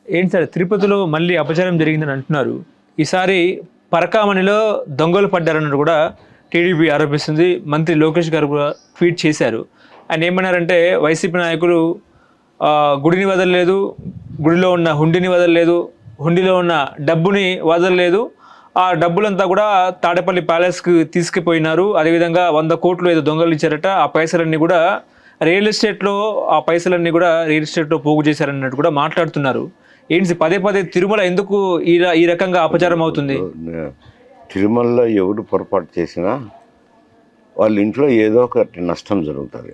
ఏంటి సార్ తిరుపతిలో మళ్ళీ అపచారం జరిగిందని అంటున్నారు. ఈసారి పరకామణిలో దొంగలు పడ్డారన్నట్టు కూడా టీడీపీ ఆరోపిస్తుంది. మంత్రి లోకేష్ గారు కూడా ట్వీట్ చేశారు. ఆయన ఏమన్నారంటే వైసీపీ నాయకులు గుడిని వదలలేదు, గుడిలో ఉన్న హుండీని వదలలేదు, హుండీలో ఉన్న డబ్బుని వదలలేదు, ఆ డబ్బులంతా కూడా తాడేపల్లి ప్యాలెస్కి తీసుకుపోయినారు. అదేవిధంగా 100 కోట్లు ఏదో దొంగలు ఇచ్చారట, ఆ పైసలన్నీ కూడా రియల్ ఎస్టేట్లో రియల్ ఎస్టేట్లో పోగు చేశారన్నట్టు కూడా మాట్లాడుతున్నారు. ఏంటి పదే పదే తిరుమల ఎందుకు ఈ రకంగా అపచారం అవుతుంది? తిరుమలలో ఎవరు పొరపాటు చేసినా వాళ్ళ ఇంట్లో ఏదో ఒకటి నష్టం జరుగుతుంది.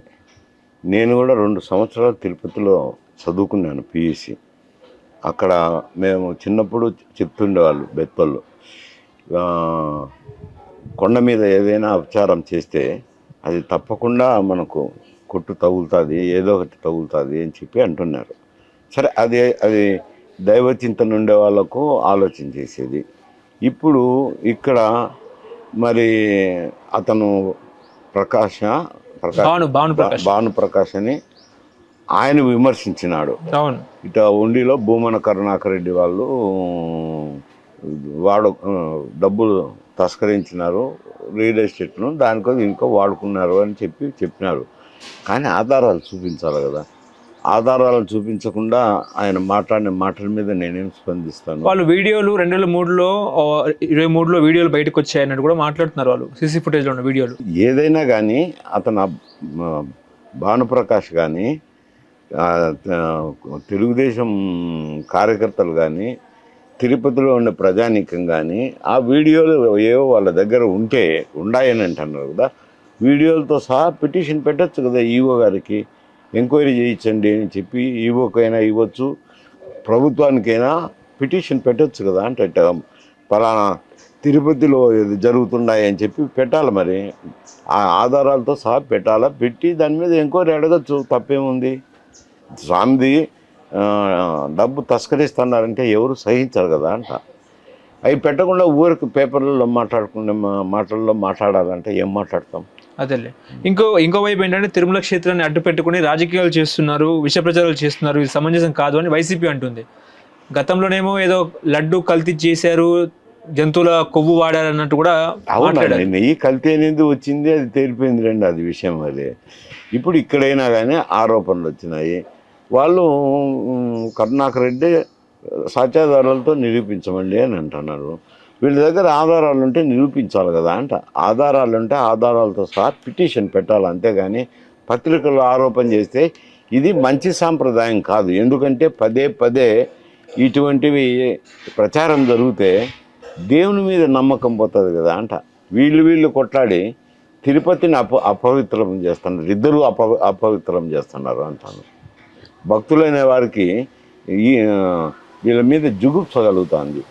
నేను కూడా 2 సంవత్సరాలు తిరుపతిలో చదువుకున్నాను పియూసీ. అక్కడ మేము చిన్నప్పుడు చెప్తుండేవాళ్ళు బెత్తళ్ళు, కొండ మీద ఏదైనా అపచారం చేస్తే అది తప్పకుండా మనకు కొట్టు తగులుతుంది, ఏదో ఒకటి తగులుతుంది అని చెప్పి అంటున్నారు. సరే, అది దైవచింతన ఉండే వాళ్ళకు ఆలోచన చేసేది. ఇప్పుడు ఇక్కడ మరి అతను భానుప్రకాష్ అని ఆయన విమర్శించినాడు. ఇట ఉండిలో భూమన కరుణాకర్ రెడ్డి వాళ్ళు డబ్బులు తస్కరించినారు, రియల్ ఎస్టేట్ను దానికో దీనికో వాడుకున్నారు అని చెప్పినారు. కానీ ఆధారాలు చూపించాలి కదా. ఆధారాలు చూపించకుండా ఆయన మాట్లాడిన మాటల మీద నేనేం స్పందిస్తాను? వాళ్ళు వీడియోలు 2003లో 23లో వీడియోలు బయటకు వచ్చాయన్నట్టు కూడా మాట్లాడుతున్నారు. వాళ్ళు సీసీ ఫుటేజ్లో ఉన్న వీడియోలు. ఏదైనా కానీ అతను భానుప్రకాష్ కానీ తెలుగుదేశం కార్యకర్తలు కానీ తిరుపతిలో ఉండే ప్రజానీకం కానీ ఆ వీడియోలు ఏవో వాళ్ళ దగ్గర ఉన్నాయని అంటున్నారు కదా. వీడియోలతో సహా పిటిషన్ పెట్టచ్చు కదా ఈవో గారికి, ఎంక్వైరీ చేయించండి అని చెప్పి ఈవోకైనా ఇవ్వచ్చు, ప్రభుత్వానికైనా పిటిషన్ పెట్టచ్చు కదా. అంటే పలానా తిరుపతిలో ఇది జరుగుతున్నాయి అని చెప్పి పెట్టాలి. మరి ఆ ఆధారాలతో సహా పెట్టాలా, పెట్టి దాని మీద ఎంక్వైరీ అడగచ్చు, తప్పేముంది? స్వామిది డబ్బు తస్కరిస్తున్నారంటే ఎవరు సహించరు కదా అంట. అవి పెట్టకుండా ఊరికి పేపర్లలో మాటల్లో మాట్లాడాలంటే ఏం మాట్లాడతాం? అదేలే. ఇంకో వైపు ఏంటంటే తిరుమల క్షేత్రాన్ని అడ్డు పెట్టుకుని రాజకీయాలు చేస్తున్నారు, విష ప్రచారాలు చేస్తున్నారు, ఇది సమంజసం కాదు అని వైసీపీ అంటుంది. గతంలోనేమో ఏదో లడ్డు కల్తీ చేశారు, జంతువుల కొవ్వు వాడారన్నట్టు కూడా మాట్లాడారు. నెయ్యి కల్తీ అనేది వచ్చింది, అది తేలిపోయింది రండి, అది విషయం. అది ఇప్పుడు ఇక్కడైనా కానీ ఆరోపణలు వచ్చినాయి. వాళ్ళు కరుణాకర్ రెడ్డి సాక్ష్యాధారాలతో నిరూపించమండి అని అంటున్నారు. వీళ్ళ దగ్గర ఆధారాలు ఉంటే నిరూపించాలి కదా అంట. ఆధారాలు ఉంటే ఆధారాలతో సహా పిటిషన్ పెట్టాలి, అంతేగాని పత్రికలు ఆరోపణ చేస్తే ఇది మంచి సాంప్రదాయం కాదు. ఎందుకంటే పదే పదే ఇటువంటివి ప్రచారం జరిగితే దేవుని మీద నమ్మకం పోతుంది కదా అంట. వీళ్ళు కొట్లాడి తిరుపతిని అపవిత్రం చేస్తున్నారు, ఇద్దరు అపవిత్రం చేస్తున్నారు అంటాను. భక్తులైన వారికి వీళ్ళ మీద జుగుప్స కలుగుతుంది.